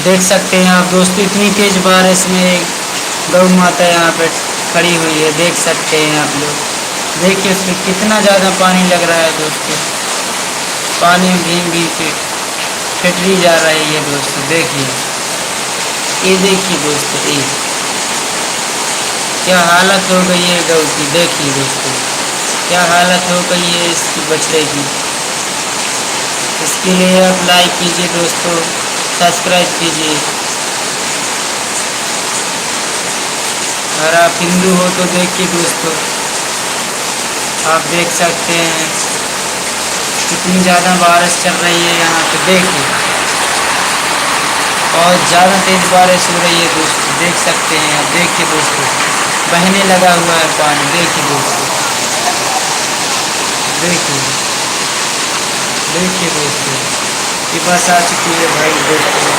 देख सकते हैं आप दोस्तों, इतनी तेज बारिश में गौ माता यहाँ पे खड़ी हुई है। देख सकते हैं आप लोग, देखिए उसमें कितना ज़्यादा पानी लग रहा है दोस्तों। पानी में भीग भीग के फिटरी जा रही है दोस्तों। देखिए, ये देखिए दोस्तों, ये क्या हालत हो गई है गौ की। देखिए दोस्तों, क्या हालत हो गई है इसकी बछड़े की। इसके लिए आप लाइक कीजिए दोस्तों, सब्सक्राइब कीजिए। अगर आप हिंदू हो तो देखिए दोस्तों, आप देख सकते हैं कितनी ज़्यादा बारिश चल रही है यहाँ पे। देखिए, बहुत ज़्यादा तेज़ बारिश हो रही है दोस्तों। देख सकते हैं आप, देखिए दोस्तों, बहने लगा हुआ है पानी। देखिए दोस्तों, देखिए देखिए दोस्तों, ये बस आ चुकी है भाई दोस्तों।